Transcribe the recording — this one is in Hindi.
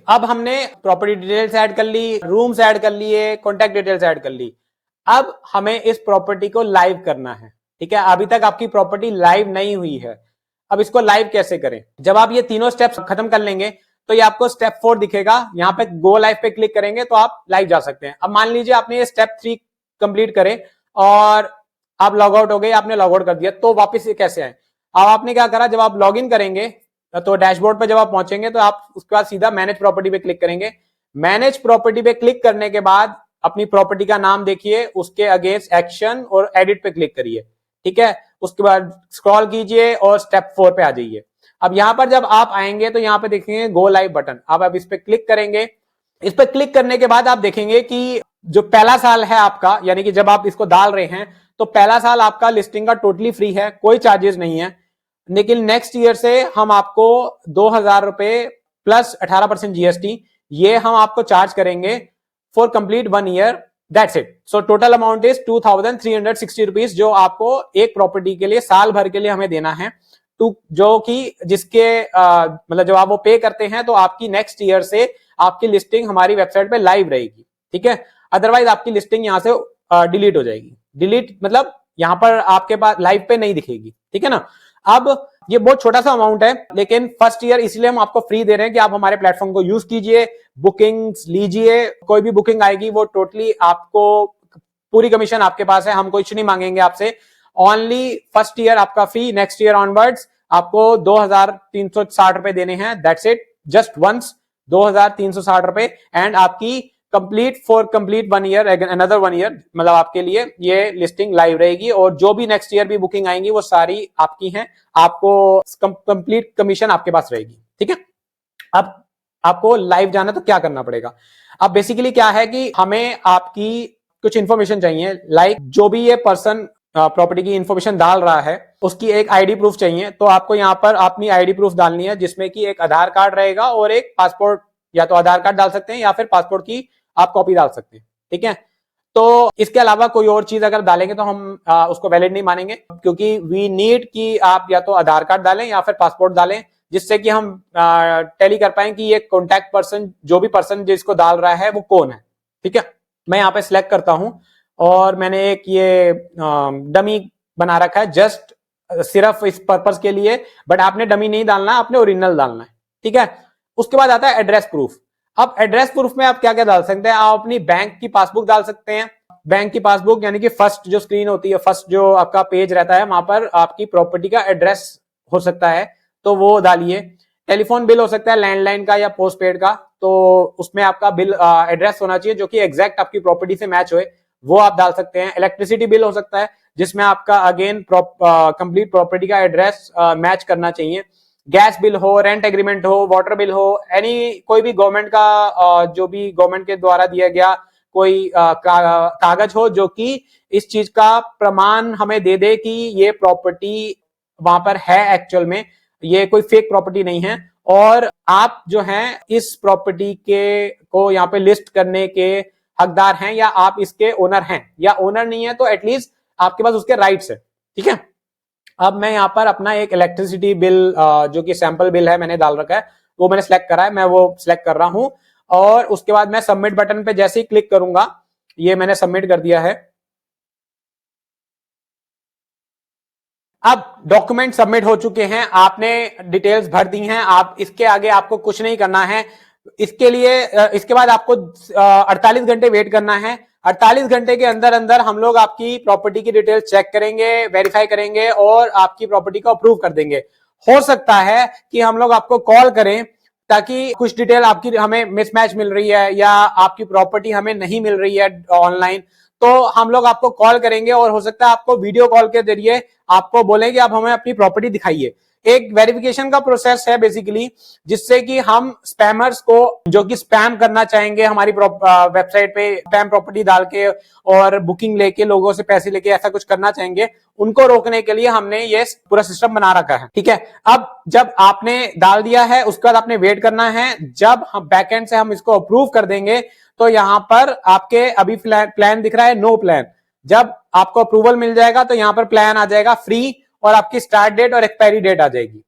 अब हमने प्रॉपर्टी डिटेल्स ऐड कर ली, रूम्स ऐड कर लिए, कॉन्टैक्ट डिटेल्स ऐड कर ली। अब हमें इस प्रॉपर्टी को लाइव करना है। ठीक है, अभी तक आपकी प्रॉपर्टी लाइव नहीं हुई है। अब इसको लाइव कैसे करें? जब आप ये तीनों स्टेप्स खत्म कर लेंगे तो ये आपको स्टेप 4 दिखेगा, यहां पे गो लाइव पे क्लिक करेंगे तो आप लाइव जा सकते हैं। अब मान लीजिए आपने ये स्टेप 3 कंप्लीट करे और आप लॉग आउट हो गए, आपने लॉग आउट कर दिया, तो वापस ये कैसे आए? अब आपने क्या करा, जब आप लॉग इन करेंगे तो डैशबोर्ड पे जब आप पहुंचेंगे तो आप उसके बाद सीधा मैनेज प्रॉपर्टी पे क्लिक करेंगे। मैनेज प्रॉपर्टी पे क्लिक करने के बाद अपनी प्रॉपर्टी का नाम देखिए, उसके अगेंस्ट एक्शन और एडिट पे क्लिक करिए। ठीक है, उसके बाद स्क्रॉल कीजिए और स्टेप 4 पे आ जाइए। अब यहां पर जब आप आएंगे तो यहां पे देखेंगे गो लाइव बटन, अब इस पे क्लिक करेंगे। इस पे क्लिक करने के बाद आप देखेंगे कि जो पहला साल है आपका, यानी कि जब आप इसको डाल रहे हैं तो पहला साल आपका लिस्टिंग का टोटली फ्री है, कोई चार्जेस नहीं है। लेकिन नेक्स्ट ईयर से हम आपको 2,000 रुपए प्लस 18% जीएसटी ये हम आपको चार्ज करेंगे for complete 1 year, that's it. So total amount is 2,360 rupees, जो आपको एक प्रॉपर्टी के लिए साल भर के लिए हमें देना है। जो कि जिसके मतलब जब आप वो पे करते हैं तो आपकी नेक्स्ट ईयर से आपकी लिस्टिंग हमारी वेबसाइट पे लाइव रहेगी। ठीक है, अदरवाइज आपकी लिस्टिंग यहां से डिलीट हो जाएगी। डिलीट मतलब यहां पर आपके पास लाइव पे नहीं दिखेगी। ठीक है ना। अब ये बहुत छोटा सा अमाउंट है, लेकिन फर्स्ट ईयर इसलिए हम आपको फ्री दे रहे हैं कि आप हमारे प्लेटफॉर्म को यूज कीजिए, बुकिंग्स लीजिए, कोई भी बुकिंग आएगी वो टोटली आपको, पूरी कमीशन आपके पास है, हम कुछ नहीं मांगेंगे आपसे। ओनली फर्स्ट ईयर आपका फ्री, नेक्स्ट ईयर ऑनवर्ड्स आपको 2,360 रुपए देने हैं, दैट्स इट, जस्ट वंस 2,360 रुपए। एंड आपकी complete for complete 1 year, another 1 year, मतलब आपके लिए ये लिस्टिंग लाइव रहेगी और जो भी नेक्स्ट ईयर भी बुकिंग आएंगी वो सारी आपकी हैं, आपको कंप्लीट कमीशन आपके पास रहेगी। ठीक है, अब आपको लाइव जाना तो क्या करना पड़ेगा? अब बेसिकली क्या है कि हमें आपकी कुछ इंफॉर्मेशन चाहिए, लाइक जो भी ये पर्सन प्रॉपर्टी की इंफॉर्मेशन डाल रहा है उसकी एक आईडी प्रूफ चाहिए। तो आपको यहाँ पर अपनी आईडी प्रूफ डालनी है, जिसमें कि एक आधार कार्ड रहेगा और एक पासपोर्ट, या तो आधार कार्ड डाल सकते हैं या फिर पासपोर्ट की आप कॉपी डाल सकते हैं। ठीक है, तो इसके अलावा कोई और चीज अगर डालेंगे तो हम उसको वैलिड नहीं मानेंगे, क्योंकि वी नीड कि आप या तो आधार कार्ड डालें या फिर पासपोर्ट डालें, जिससे कि हम टैली कर पाए कि ये कॉन्टैक्ट पर्सन, जो भी पर्सन जिसको डाल रहा है वो कौन है। ठीक है, मैं यहाँ पे सिलेक्ट करता हूं और मैंने एक ये डमी बना रखा है, जस्ट सिर्फ इस पर्पस के लिए, बट आपने डमी नहीं डालना, आपने ओरिजिनल डालना है। ठीक है, उसके बाद आता है एड्रेस प्रूफ। अब एड्रेस प्रूफ में आप क्या क्या डाल सकते हैं? आप अपनी बैंक की पासबुक डाल सकते हैं। बैंक की पासबुक यानी कि फर्स्ट जो स्क्रीन होती है, फर्स्ट जो आपका पेज रहता है, वहां पर आपकी प्रॉपर्टी का एड्रेस हो सकता है, तो वो डालिए। टेलीफोन बिल हो सकता है, लैंडलाइन का या पोस्ट पेड का, तो उसमें आपका बिल एड्रेस होना चाहिए जो कि एग्जैक्ट आपकी प्रॉपर्टी से मैच होए, वो आप डाल सकते हैं। इलेक्ट्रिसिटी बिल हो सकता है, जिसमें आपका अगेन कंप्लीट प्रॉपर्टी का एड्रेस मैच करना चाहिए। गैस बिल हो, रेंट एग्रीमेंट हो, वाटर बिल हो, एनी कोई भी गवर्नमेंट का जो भी गवर्नमेंट के द्वारा दिया गया कोई कागज हो जो कि इस चीज का प्रमाण हमें दे दे कि ये प्रॉपर्टी वहां पर है, एक्चुअल में ये कोई फेक प्रॉपर्टी नहीं है, और आप जो हैं इस प्रॉपर्टी के को यहाँ पे लिस्ट करने के हकदार हैं, या आप इसके ओनर हैं, या ओनर नहीं है तो एटलीस्ट आपके पास उसके राइट्स है। ठीक है, अब मैं यहाँ पर अपना एक इलेक्ट्रिसिटी बिल जो कि सैंपल बिल है मैंने डाल रखा है, वो मैंने सेलेक्ट करा है, मैं वो सिलेक्ट कर रहा हूं। और उसके बाद मैं सबमिट बटन पे जैसे ही क्लिक करूंगा, ये मैंने सबमिट कर दिया है। अब डॉक्यूमेंट सबमिट हो चुके हैं, आपने डिटेल्स भर दी हैं, आप इसके आगे आपको कुछ नहीं करना है। इसके लिए इसके बाद आपको 48 घंटे वेट करना है। 48 घंटे के अंदर अंदर हम लोग आपकी प्रॉपर्टी की डिटेल्स चेक करेंगे, वेरीफाई करेंगे और आपकी प्रॉपर्टी को अप्रूव कर देंगे। हो सकता है कि हम लोग आपको कॉल करें, ताकि कुछ डिटेल आपकी हमें मिसमैच मिल रही है या आपकी प्रॉपर्टी हमें नहीं मिल रही है ऑनलाइन, तो हम लोग आपको कॉल करेंगे और हो सकता है आपको वीडियो कॉल के जरिए आपको बोलेंगे आप हमें अपनी प्रॉपर्टी दिखाइए। एक वेरिफिकेशन का प्रोसेस है बेसिकली, जिससे कि हम स्पैमर्स को जो कि स्पैम करना चाहेंगे हमारी वेबसाइट पे स्पैम प्रॉपर्टी डाल के और बुकिंग लेके लोगों से पैसे लेके ऐसा कुछ करना चाहेंगे, उनको रोकने के लिए हमने ये पूरा सिस्टम बना रखा है। ठीक है, अब जब आपने डाल दिया है उसके बाद आपने वेट करना है, जब हम बैकएंड से हम इसको अप्रूव कर देंगे तो यहां पर आपके अभी प्लान दिख रहा है नो प्लान, जब आपको अप्रूवल मिल जाएगा तो यहां पर प्लान आ जाएगा फ्री और आपकी स्टार्ट डेट और एक्सपायरी डेट आ जाएगी।